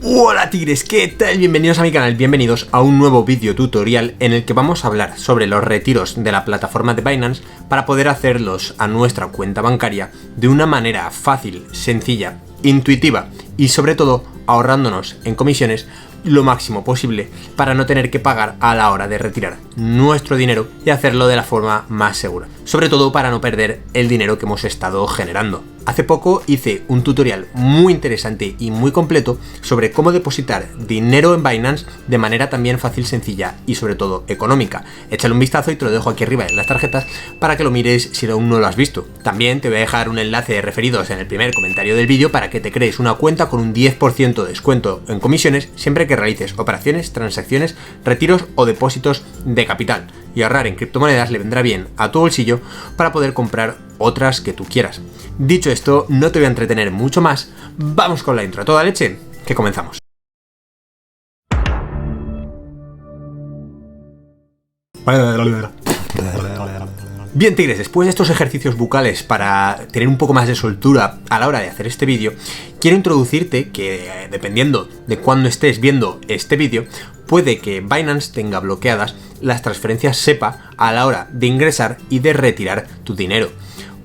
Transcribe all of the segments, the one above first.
Hola tigres, ¿qué tal? Bienvenidos a mi canal, bienvenidos a un nuevo vídeo tutorial en el que vamos a hablar sobre los retiros de la plataforma de Binance para poder hacerlos a nuestra cuenta bancaria de una manera fácil, sencilla, intuitiva y sobre todo ahorrándonos en comisiones lo máximo posible para no tener que pagar a la hora de retirar nuestro dinero y hacerlo de la forma más segura, sobre todo para no perder el dinero que hemos estado generando. Hace poco hice un tutorial muy interesante y muy completo sobre cómo depositar dinero en Binance de manera también fácil, sencilla y sobre todo económica. Échale un vistazo y te lo dejo aquí arriba en las tarjetas para que lo mires si aún no lo has visto. También te voy a dejar un enlace de referidos en el primer comentario del vídeo para que te crees una cuenta con un 10% de descuento en comisiones siempre que realices operaciones, transacciones, retiros o depósitos de capital. Y ahorrar en criptomonedas le vendrá bien a tu bolsillo para poder comprar otras que tú quieras. Dicho esto, no te voy a entretener mucho más, vamos con la intro a toda leche, que comenzamos. Bien tigres, después de estos ejercicios bucales para tener un poco más de soltura a la hora de hacer este vídeo, quiero introducirte que dependiendo de cuándo estés viendo este vídeo, puede que Binance tenga bloqueadas las transferencias SEPA a la hora de ingresar y de retirar tu dinero.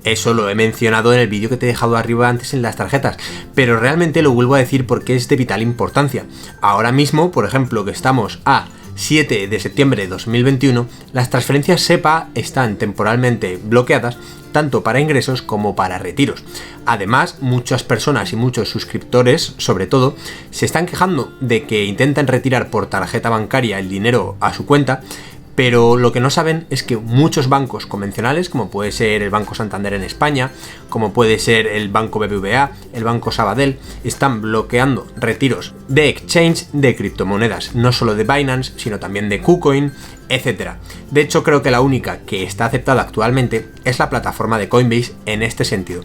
Eso lo he mencionado en el vídeo que te he dejado arriba antes en las tarjetas, pero realmente lo vuelvo a decir porque es de vital importancia. Ahora mismo, por ejemplo, que estamos a 7 de septiembre de 2021, las transferencias SEPA están temporalmente bloqueadas tanto para ingresos como para retiros. Además, muchas personas y muchos suscriptores, sobre todo, se están quejando de que intentan retirar por tarjeta bancaria el dinero a su cuenta, pero lo que no saben es que muchos bancos convencionales, como puede ser el Banco Santander en España, como puede ser el Banco BBVA, el Banco Sabadell, están bloqueando retiros de exchange de criptomonedas, no solo de Binance, sino también de KuCoin, etc. De hecho, creo que la única que está aceptada actualmente es la plataforma de Coinbase en este sentido.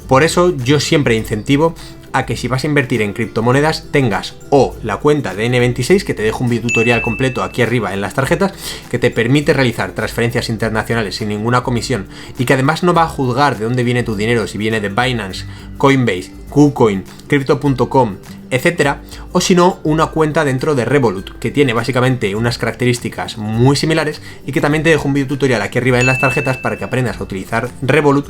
Por eso yo siempre incentivo a que si vas a invertir en criptomonedas tengas o la cuenta de N26, que te dejo un video tutorial completo aquí arriba en las tarjetas, que te permite realizar transferencias internacionales sin ninguna comisión y que además no va a juzgar de dónde viene tu dinero, si viene de Binance, Coinbase, KuCoin, Crypto.com, etcétera, o si no, una cuenta dentro de Revolut, que tiene básicamente unas características muy similares y que también te dejo un video tutorial aquí arriba en las tarjetas para que aprendas a utilizar Revolut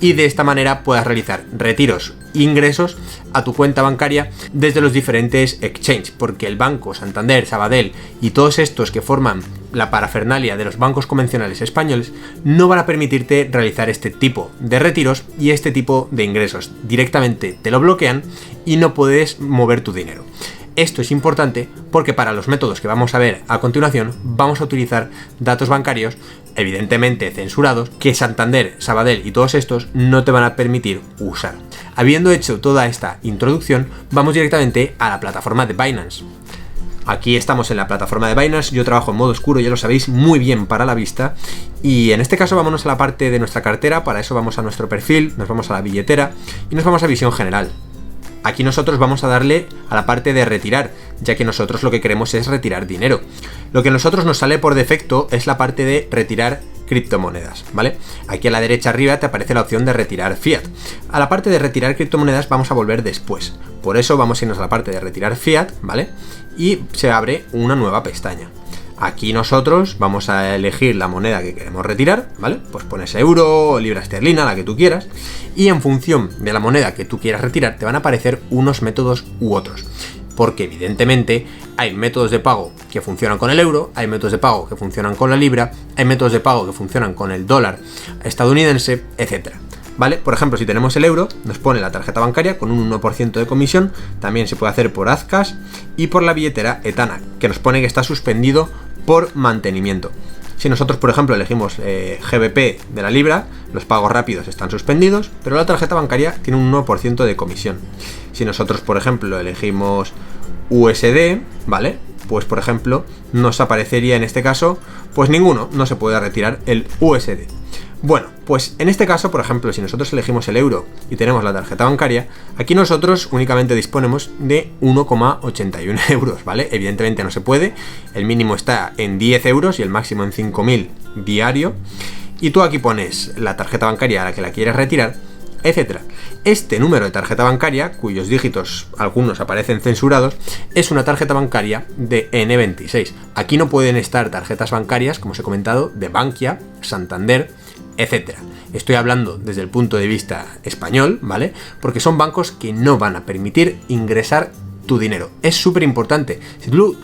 y de esta manera puedas realizar retiros e ingresos a tu cuenta bancaria desde los diferentes exchanges, porque el Banco Santander, Sabadell y todos estos que forman la parafernalia de los bancos convencionales españoles no van a permitirte realizar este tipo de retiros y este tipo de ingresos. Directamente te lo bloquean y no puedes mover tu dinero. Esto es importante porque para los métodos que vamos a ver a continuación vamos a utilizar datos bancarios evidentemente censurados que Santander, Sabadell y todos estos no te van a permitir usar. Habiendo hecho toda esta introducción, vamos directamente a la plataforma de Binance. Aquí estamos en la plataforma de Binance, yo trabajo en modo oscuro, ya lo sabéis, muy bien para la vista. Y en este caso vámonos a la parte de nuestra cartera, para eso vamos a nuestro perfil, nos vamos a la billetera y nos vamos a visión general. Aquí nosotros vamos a darle a la parte de retirar, ya que nosotros lo que queremos es retirar dinero. Lo que a nosotros nos sale por defecto es la parte de retirar criptomonedas, ¿vale? Aquí a la derecha arriba te aparece la opción de retirar fiat. A la parte de retirar criptomonedas vamos a volver después. Por eso vamos a irnos a la parte de retirar fiat, ¿vale? Y se abre una nueva pestaña. Aquí nosotros vamos a elegir la moneda que queremos retirar, ¿vale? Pues pones euro o libra esterlina, la que tú quieras, y en función de la moneda que tú quieras retirar te van a aparecer unos métodos u otros. Porque evidentemente hay métodos de pago que funcionan con el euro, hay métodos de pago que funcionan con la libra, hay métodos de pago que funcionan con el dólar estadounidense, etcétera. ¿Vale? Por ejemplo, si tenemos el euro, nos pone la tarjeta bancaria con un 1% de comisión, también se puede hacer por Azcash y por la billetera Etana, que nos pone que está suspendido por mantenimiento. Si nosotros, por ejemplo, elegimos GBP de la libra, los pagos rápidos están suspendidos, pero la tarjeta bancaria tiene un 1% de comisión. Si nosotros, por ejemplo, elegimos USD, ¿vale? Pues, por ejemplo, nos aparecería en este caso, pues ninguno, no se puede retirar el USD. Bueno, pues en este caso, por ejemplo, si nosotros elegimos el euro y tenemos la tarjeta bancaria, aquí nosotros únicamente disponemos de 1,81 euros, ¿vale? Evidentemente no se puede, el mínimo está en 10 euros y el máximo en 5.000 diario. Y tú aquí pones la tarjeta bancaria a la que la quieres retirar, etc. Este número de tarjeta bancaria, cuyos dígitos algunos aparecen censurados, es una tarjeta bancaria de N26. Aquí no pueden estar tarjetas bancarias, como os he comentado, de Bankia, Santander, etc. Estoy hablando desde el punto de vista español, ¿vale? Porque son bancos que no van a permitir ingresar tu dinero. Es súper importante.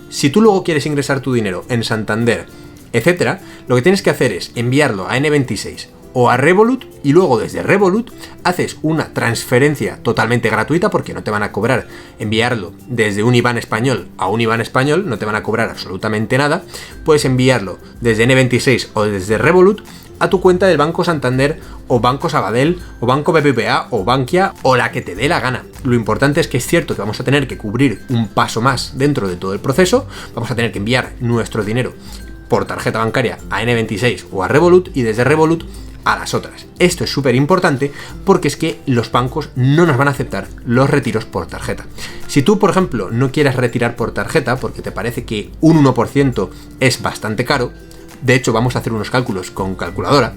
Si tú luego quieres ingresar tu dinero en Santander, etcétera, lo que tienes que hacer es enviarlo a N26 o a Revolut, y luego desde Revolut haces una transferencia totalmente gratuita, porque no te van a cobrar enviarlo desde un IBAN español a un IBAN español, no te van a cobrar absolutamente nada. Puedes enviarlo desde N26 o desde Revolut a tu cuenta del Banco Santander o Banco Sabadell o Banco BBVA o Bankia o la que te dé la gana. Lo importante es que es cierto que vamos a tener que cubrir un paso más dentro de todo el proceso, vamos a tener que enviar nuestro dinero por tarjeta bancaria a N26 o a Revolut, y desde Revolut a las otras. Esto es súper importante porque es que los bancos no nos van a aceptar los retiros por tarjeta. Si tú, por ejemplo, no quieres retirar por tarjeta porque te parece que un 1% es bastante caro, de hecho vamos a hacer unos cálculos con calculadora,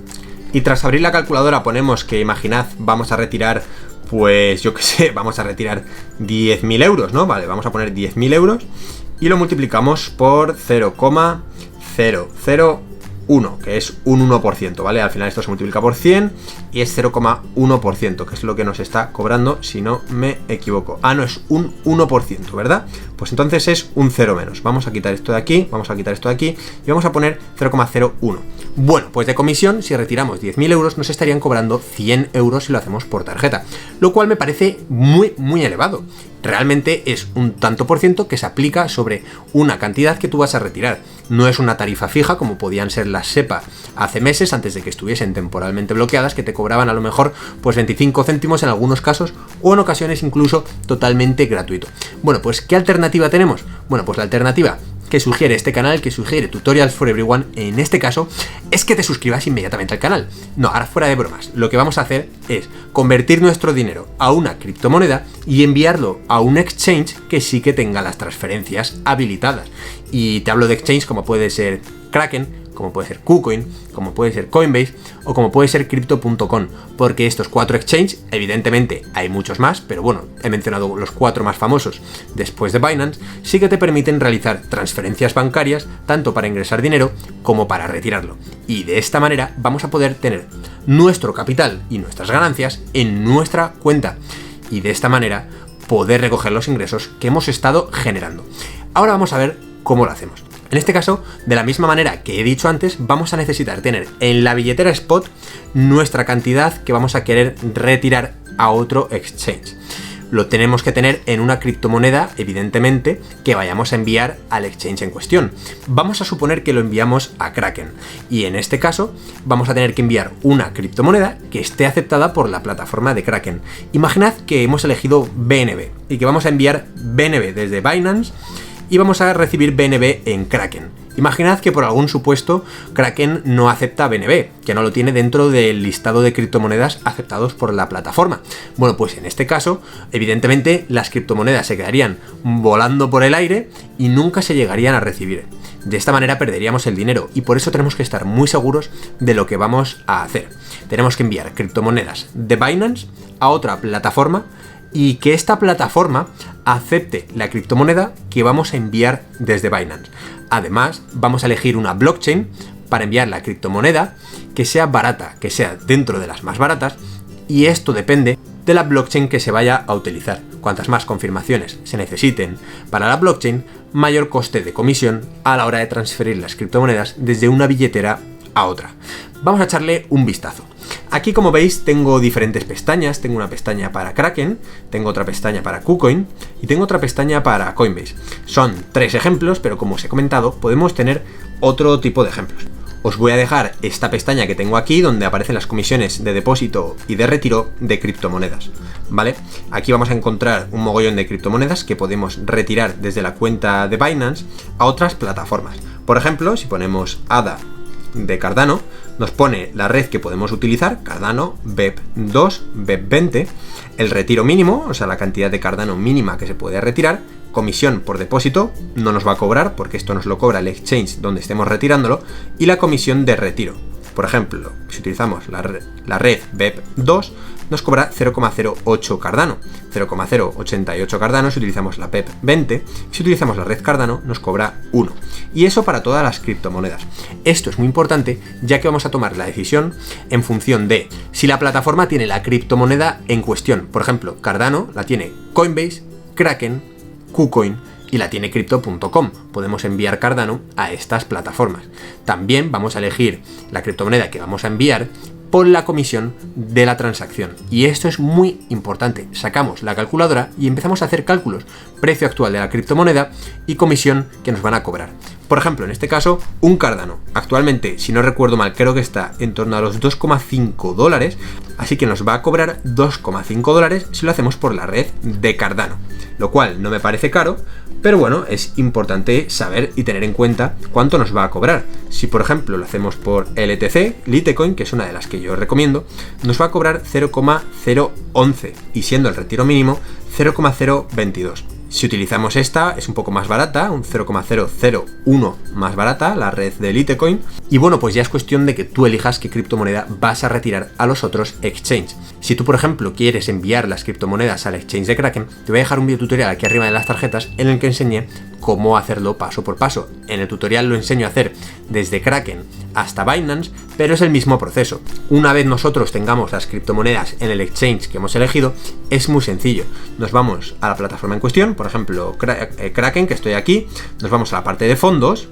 y tras abrir la calculadora ponemos que, imaginad, vamos a retirar, pues yo qué sé, vamos a retirar 10.000 euros, ¿no? Vale, vamos a poner 10.000 euros y lo multiplicamos por 0,001, que es un 1%, ¿vale? Al final esto se multiplica por 100 y es 0,1%, que es lo que nos está cobrando, si no me equivoco. Ah, no, es un 1%, ¿verdad? Pues entonces es un 0 menos. Vamos a quitar esto de aquí, vamos a quitar esto de aquí y vamos a poner 0,01. Bueno, pues de comisión, si retiramos 10.000 euros, nos estarían cobrando 100 euros si lo hacemos por tarjeta, lo cual me parece muy, muy elevado. Realmente es un tanto por ciento que se aplica sobre una cantidad que tú vas a retirar. No es una tarifa fija como podían ser las SEPA hace meses, antes de que estuviesen temporalmente bloqueadas, que te cobraban a lo mejor pues 25 céntimos en algunos casos, o en ocasiones incluso totalmente gratuito. Bueno, pues ¿qué alternativa tenemos? Bueno, pues la alternativa que sugiere este canal, que sugiere Tutorials for Everyone, en este caso, es que te suscribas inmediatamente al canal. No, ahora fuera de bromas, lo que vamos a hacer es convertir nuestro dinero a una criptomoneda y enviarlo a un exchange que sí que tenga las transferencias habilitadas. Y te hablo de exchange como puede ser Kraken, como puede ser KuCoin, como puede ser Coinbase o como puede ser Crypto.com, porque estos 4 exchanges, evidentemente hay muchos más, pero bueno, he mencionado los 4 más famosos después de Binance, sí que te permiten realizar transferencias bancarias tanto para ingresar dinero como para retirarlo. Y de esta manera vamos a poder tener nuestro capital y nuestras ganancias en nuestra cuenta, y de esta manera poder recoger los ingresos que hemos estado generando. Ahora vamos a ver cómo lo hacemos. En este caso, de la misma manera que he dicho antes, vamos a necesitar tener en la billetera Spot nuestra cantidad que vamos a querer retirar a otro exchange. Lo tenemos que tener en una criptomoneda, evidentemente, que vayamos a enviar al exchange en cuestión. Vamos a suponer que lo enviamos a Kraken, y en este caso vamos a tener que enviar una criptomoneda que esté aceptada por la plataforma de Kraken. Imaginad que hemos elegido BNB y que vamos a enviar BNB desde Binance y vamos a recibir BNB en Kraken. Imaginad que por algún supuesto Kraken no acepta BNB, que no lo tiene dentro del listado de criptomonedas aceptados por la plataforma. Bueno, pues en este caso, evidentemente, las criptomonedas se quedarían volando por el aire y nunca se llegarían a recibir. De esta manera perderíamos el dinero, y por eso tenemos que estar muy seguros de lo que vamos a hacer. Tenemos que enviar criptomonedas de Binance a otra plataforma y que esta plataforma acepte la criptomoneda que vamos a enviar desde Binance. Además, vamos a elegir una blockchain para enviar la criptomoneda que sea barata, que sea dentro de las más baratas, y esto depende de la blockchain que se vaya a utilizar. Cuantas más confirmaciones se necesiten para la blockchain, mayor coste de comisión a la hora de transferir las criptomonedas desde una billetera a otra. Vamos a echarle un vistazo. Aquí, como veis, tengo diferentes pestañas. Tengo una pestaña para Kraken, tengo otra pestaña para KuCoin y tengo otra pestaña para Coinbase. Son 3 ejemplos, pero como os he comentado, podemos tener otro tipo de ejemplos. Os voy a dejar esta pestaña que tengo aquí, donde aparecen las comisiones de depósito y de retiro de criptomonedas, ¿vale? Aquí vamos a encontrar un mogollón de criptomonedas que podemos retirar desde la cuenta de Binance a otras plataformas. Por ejemplo, si ponemos ADA de Cardano, nos pone la red que podemos utilizar, Cardano, BEP2, BEP20, el retiro mínimo, o sea, la cantidad de Cardano mínima que se puede retirar, comisión por depósito, no nos va a cobrar porque esto nos lo cobra el exchange donde estemos retirándolo, y la comisión de retiro. Por ejemplo, si utilizamos la red BEP2, nos cobra 0,08 Cardano, 0,088 Cardano si utilizamos la PEP20, si utilizamos la red Cardano nos cobra 1. Y eso para todas las criptomonedas. Esto es muy importante ya que vamos a tomar la decisión en función de si la plataforma tiene la criptomoneda en cuestión. Por ejemplo, Cardano la tiene Coinbase, Kraken, KuCoin y la tiene Crypto.com. Podemos enviar Cardano a estas plataformas. También vamos a elegir la criptomoneda que vamos a enviar por la comisión de la transacción. Y esto es muy importante. Sacamos la calculadora y empezamos a hacer cálculos. Precio actual de la criptomoneda y comisión que nos van a cobrar. Por ejemplo, en este caso, un Cardano. Actualmente, si no recuerdo mal, creo que está en torno a los 2,5 dólares. Así que nos va a cobrar 2,5 dólares si lo hacemos por la red de Cardano. Lo cual no me parece caro, pero bueno, es importante saber y tener en cuenta cuánto nos va a cobrar. Si por ejemplo lo hacemos por LTC, Litecoin, que es una de las que yo recomiendo, nos va a cobrar 0,011 y siendo el retiro mínimo 0,022. Si utilizamos esta, es un poco más barata, un 0,001 más barata, la red de Litecoin. Y bueno, pues ya es cuestión de que tú elijas qué criptomoneda vas a retirar a los otros exchanges. Si tú, por ejemplo, quieres enviar las criptomonedas al exchange de Kraken, te voy a dejar un video tutorial aquí arriba de las tarjetas en el que enseñé cómo hacerlo paso por paso. En el tutorial lo enseño a hacer desde Kraken hasta Binance, pero es el mismo proceso. Una vez nosotros tengamos las criptomonedas en el exchange que hemos elegido, es muy sencillo. Nos vamos a la plataforma en cuestión, por ejemplo Kraken, que estoy aquí, nos vamos a la parte de fondos,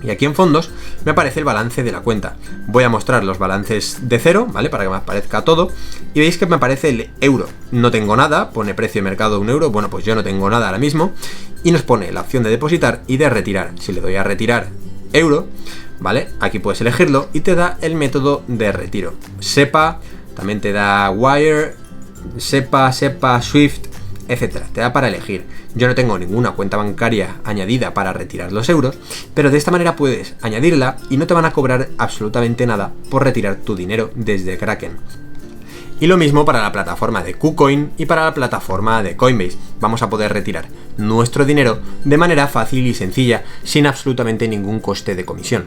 y aquí en fondos me aparece el balance de la cuenta. Voy a mostrar los balances de cero, ¿vale? Para que me aparezca todo. Y veis que me aparece el euro. No tengo nada, pone precio de mercado 1 euro. Bueno, pues yo no tengo nada ahora mismo. Y nos pone la opción de depositar y de retirar. Si le doy a retirar euro, ¿vale? Aquí puedes elegirlo y te da el método de retiro. SEPA, también te da Wire, SEPA, Swift, etcétera. Te da para elegir. Yo no tengo ninguna cuenta bancaria añadida para retirar los euros, pero de esta manera puedes añadirla y no te van a cobrar absolutamente nada por retirar tu dinero desde Kraken. Y lo mismo para la plataforma de KuCoin y para la plataforma de Coinbase. Vamos a poder retirar nuestro dinero de manera fácil y sencilla, sin absolutamente ningún coste de comisión.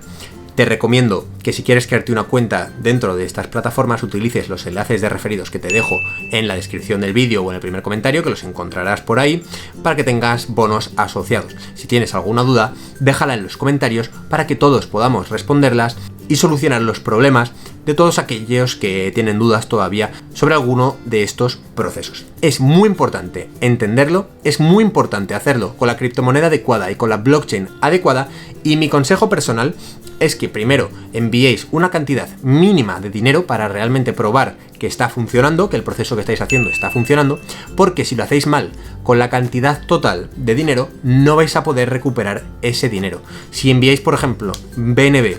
Te recomiendo que si quieres crearte una cuenta dentro de estas plataformas utilices los enlaces de referidos que te dejo en la descripción del vídeo o en el primer comentario, que los encontrarás por ahí, para que tengas bonos asociados. Si tienes alguna duda, déjala en los comentarios para que todos podamos responderlas y solucionar los problemas de todos aquellos que tienen dudas todavía sobre alguno de estos procesos. Es muy importante entenderlo, es muy importante hacerlo con la criptomoneda adecuada y con la blockchain adecuada, y mi consejo personal es que primero enviéis una cantidad mínima de dinero para realmente probar que está funcionando, que el proceso que estáis haciendo está funcionando, porque si lo hacéis mal con la cantidad total de dinero no vais a poder recuperar ese dinero. Si enviáis, por ejemplo, BNB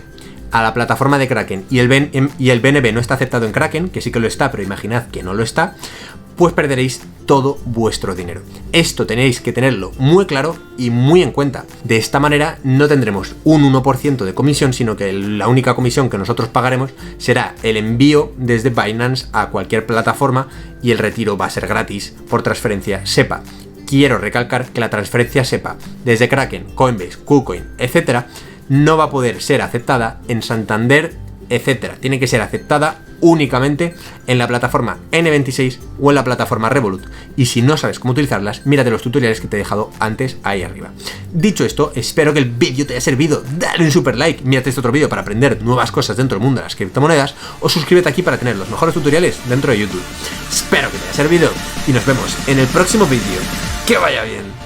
a la plataforma de Kraken y el BNB no está aceptado en Kraken, que sí que lo está, pero imaginad que no lo está, pues perderéis todo vuestro dinero. Esto tenéis que tenerlo muy claro y muy en cuenta. De esta manera no tendremos un 1% de comisión, sino que la única comisión que nosotros pagaremos será el envío desde Binance a cualquier plataforma y el retiro va a ser gratis por transferencia SEPA. Quiero recalcar que la transferencia SEPA desde Kraken, Coinbase, KuCoin, etcétera, no va a poder ser aceptada en Santander, etcétera. Tiene que ser aceptada únicamente en la plataforma N26 o en la plataforma Revolut. Y si no sabes cómo utilizarlas, mírate los tutoriales que te he dejado antes ahí arriba. Dicho esto, espero que el vídeo te haya servido. Dale un super like, mírate este otro vídeo para aprender nuevas cosas dentro del mundo de las criptomonedas, o suscríbete aquí para tener los mejores tutoriales dentro de YouTube. Espero que te haya servido y nos vemos en el próximo vídeo. ¡Que vaya bien!